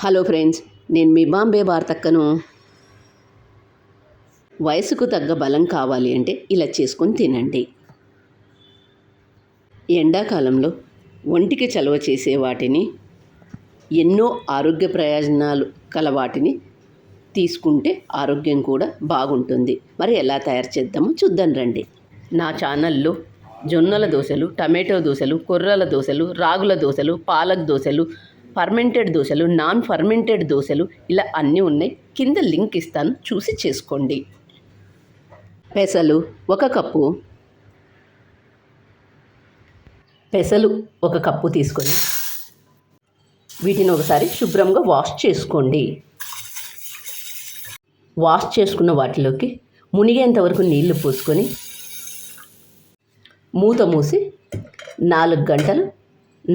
Hello friends, నేను మీ బాంబే వార్తక్కను. వయసుకు తగ్గ బలం కావాలి అంటే ఇలా చేసుకొని తినండి. ఎండాకాలంలో ఒంటికి చలవ చేసే వాటిని, ఎన్నో ఆరోగ్య ప్రయోజనాలు కల వాటిని తీసుకుంటే ఆరోగ్యం కూడా బాగుంటుంది. మరి ఎలా తయారు చేద్దామో చూద్దాం రండి. నా ఛానల్లో జొన్నల దోశలు, టమాటో దోశలు, కొర్రల దోశలు, రాగుల దోశలు, పాలక్ దోశలు, ఫర్మెంటెడ్ దోశలు, నాన్ ఫర్మెంటెడ్ దోశలు ఇలా అన్నీ ఉన్నాయి. కింద లింక్ ఇస్తాను, చూసి చేసుకోండి. పెసలు 1 కప్పు. పెసలు 1 కప్పు తీసుకొని వీటిని ఒకసారి శుభ్రంగా వాష్ చేసుకోండి. వాష్ చేసుకున్న వాటిలోకి మునిగేంత వరకు నీళ్లు పోసుకొని మూత మూసి 4 గంటలు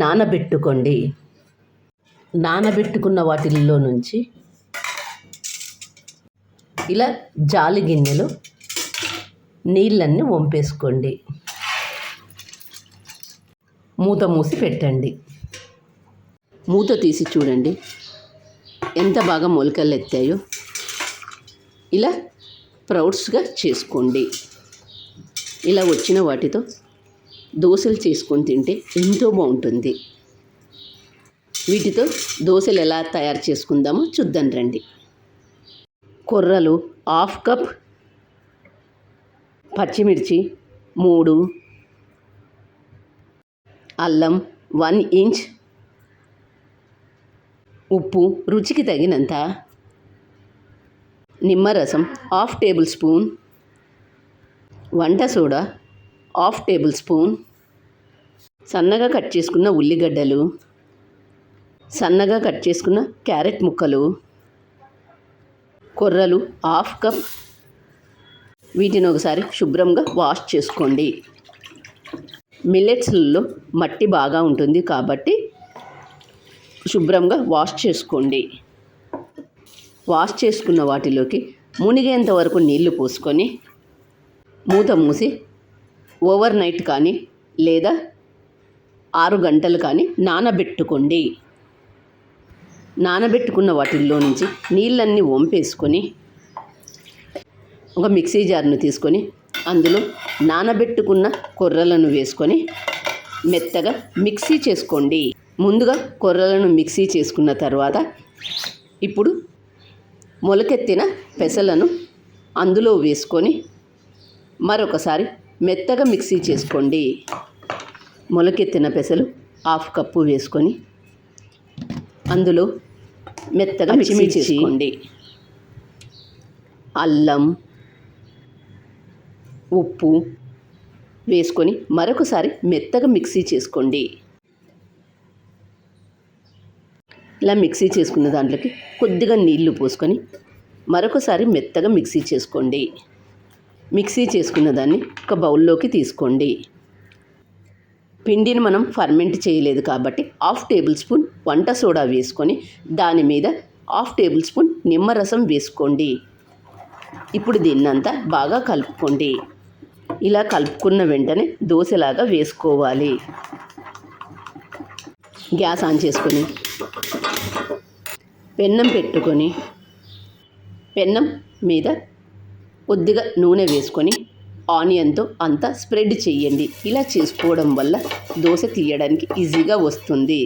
నానబెట్టుకోండి. నానబెట్టుకున్న వాటిల్లో నుంచి ఇలా జాలి గిన్నెలో నీళ్ళన్నీ వంపేసుకోండి. మూత మూసి పెట్టండి. మూత తీసి చూడండి ఎంత బాగా మొలకలు ఎత్తాయో. ఇలా స్ప్రౌట్స్గా చేసుకోండి. ఇలా వచ్చిన వాటితో దోశలు చేసుకొని తింటే ఎంతో బాగుంటుంది. వీటితో దోశలు ఎలా తయారు చేసుకుందామో చూద్దాం రండి. కొర్రలు 1/2 కప్, పచ్చిమిర్చి 3, అల్లం 1 ఇంచ్, ఉప్పు రుచికి తగినంత, నిమ్మరసం 1/2 టేబుల్ స్పూన్, వంట సోడా 1/2 టేబుల్ స్పూన్, సన్నగా కట్ చేసుకున్న ఉల్లిగడ్డలు, సన్నగా కట్ చేసుకున్న క్యారెట్ ముక్కలు, కొర్రలు 1/2 కప్. వీటిని ఒకసారి శుభ్రంగా వాష్ చేసుకోండి. మిల్లెట్స్లలో మట్టి బాగా ఉంటుంది కాబట్టి శుభ్రంగా వాష్ చేసుకోండి. వాష్ చేసుకున్న వాటిలోకి మునిగేంత వరకు నీళ్లు పోసుకొని మూత మూసి ఓవర్ నైట్ కానీ లేదా 6 గంటలు కానీ నానబెట్టుకోండి. నానబెట్టుకున్న వాటిల్లో నుంచి నీళ్ళన్నీ వంపేసుకొని ఒక మిక్సీ జార్ను తీసుకొని అందులో నానబెట్టుకున్న కొర్రలను వేసుకొని మెత్తగా మిక్సీ చేసుకోండి. ముందుగా కొర్రలను మిక్సీ చేసుకున్న తర్వాత ఇప్పుడు మొలకెత్తిన పెసలను అందులో వేసుకొని మరొకసారి మెత్తగా మిక్సీ చేసుకోండి. మొలకెత్తిన పెసలు 1/2 కప్పు వేసుకొని అందులో మెత్తగా మిక్సీ చేసుకోండి. అల్లం, ఉప్పు వేసుకొని మరొకసారి మెత్తగా మిక్సీ చేసుకోండి. ఇలా మిక్సీ చేసుకున్న దాంట్లోకి కొద్దిగా నీళ్లు పోసుకొని మరొకసారి మెత్తగా మిక్సీ చేసుకోండి. మిక్సీ చేసుకున్న దాన్ని ఒక బౌల్లోకి తీసుకోండి. పిండిని మనం ఫర్మెంట్ చేయలేదు కాబట్టి 1/2 టేబుల్ స్పూన్ వంట సోడా వేసుకొని దాని మీద 1/2 టేబుల్ స్పూన్ నిమ్మరసం వేసుకోండి. ఇప్పుడు దీన్నంతా బాగా కలుపుకోండి. ఇలా కలుపుకున్న వెంటనే దోశలాగా వేసుకోవాలి. గ్యాస్ ఆన్ చేసుకొని పెన్నం పెట్టుకొని పెన్నం మీద కొద్దిగా నూనె వేసుకొని ఆనియన్తో అంతా స్ప్రెడ్ చేయండి. ఇలా చేసుకోవడం వల్ల దోశ తీయడానికి ఈజీగా వస్తుంది.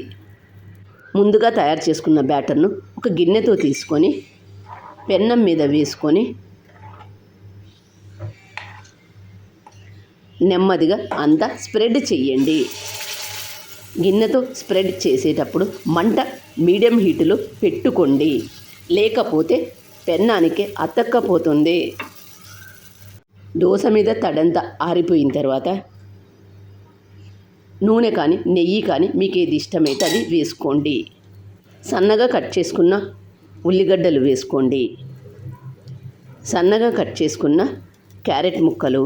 ముందుగా తయారు చేసుకున్న బ్యాటర్ను ఒక గిన్నెతో తీసుకొని పెన్నం మీద వేసుకొని నెమ్మదిగా అంతా స్ప్రెడ్ చేయండి. గిన్నెతో స్ప్రెడ్ చేసేటప్పుడు మంట మీడియం హీటులో పెట్టుకోండి, లేకపోతే పెన్నానికి అతక్కపోతుంది. దోశ మీద తడంతా ఆరిపోయిన తర్వాత నూనె కానీ నెయ్యి కానీ మీకు ఏది ఇష్టమైతే అది వేసుకోండి. సన్నగా కట్ చేసుకున్న ఉల్లిగడ్డలు వేసుకోండి. సన్నగా కట్ చేసుకున్న క్యారెట్ ముక్కలు,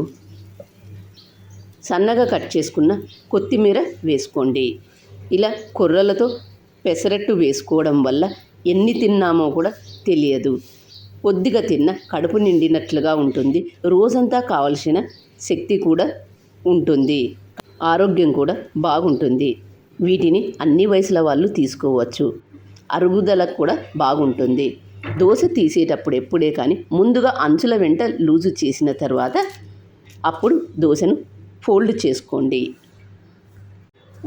సన్నగా కట్ చేసుకున్న కొత్తిమీర వేసుకోండి. ఇలా కొర్రలతో పెసరట్టు వేసుకోవడం వల్ల ఎన్ని తిన్నామో కూడా తెలియదు. కొద్దిగా తిన్న కడుపు నిండినట్లుగా ఉంటుంది. రోజంతా కావలసిన శక్తి కూడా ఉంటుంది. ఆరోగ్యం కూడా బాగుంటుంది. వీటిని అన్ని వయసుల వాళ్ళు తీసుకోవచ్చు. అరుగుదలకు కూడా బాగుంటుంది. దోశ తీసేటప్పుడు ఎప్పుడే కానీ ముందుగా అంచుల వెంట లూజు చేసిన తర్వాత అప్పుడు దోశను ఫోల్డ్ చేసుకోండి.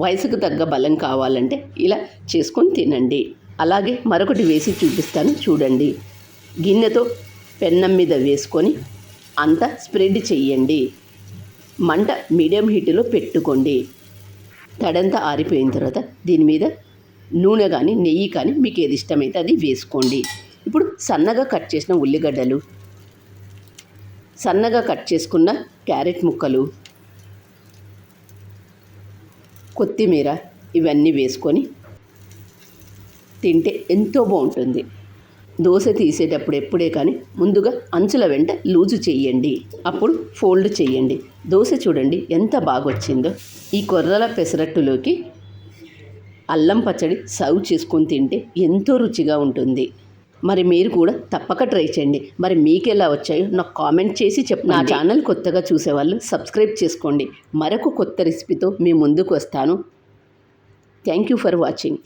వయసుకు తగ్గ బలం కావాలంటే ఇలా చేసుకొని తినండి. అలాగే మరొకటి వేసి చూపిస్తాను చూడండి. గిన్నెతో పెన్నం మీద వేసుకొని అంతా స్ప్రెడ్ చెయ్యండి. మంట మీడియం హీట్లో పెట్టుకోండి. తడంతా ఆరిపోయిన తర్వాత దీని మీద నూనె కానీ నెయ్యి కానీ మీకు ఏది ఇష్టమైతే అది వేసుకోండి. ఇప్పుడు సన్నగా కట్ చేసిన ఉల్లిగడ్డలు, సన్నగా కట్ చేసుకున్న క్యారెట్ ముక్కలు, కొత్తిమీర ఇవన్నీ వేసుకొని తింటే ఎంతో బాగుంటుంది. దోశ తీసేటప్పుడు ఎప్పుడే కానీ ముందుగా అంచుల వెంట లూజు చేయండి. అప్పుడు ఫోల్డ్ చేయండి. దోశ చూడండి ఎంత బాగా వచ్చిందో. ఈ కొర్రల పెసరట్టులోకి అల్లం పచ్చడి సర్వ్ చేసుకొని తింటే ఎంతో రుచిగా ఉంటుంది. మరి మీరు కూడా తప్పక ట్రై చేయండి. మరి మీకు ఎలా వచ్చాయో నాకు కామెంట్ చేసి చెప్పండి. నా ఛానల్ కొత్తగా చూసేవాళ్ళు సబ్స్క్రైబ్ చేసుకోండి. మరొక కొత్త రెసిపీతో మీ ముందుకు వస్తాను. Thank you for watching.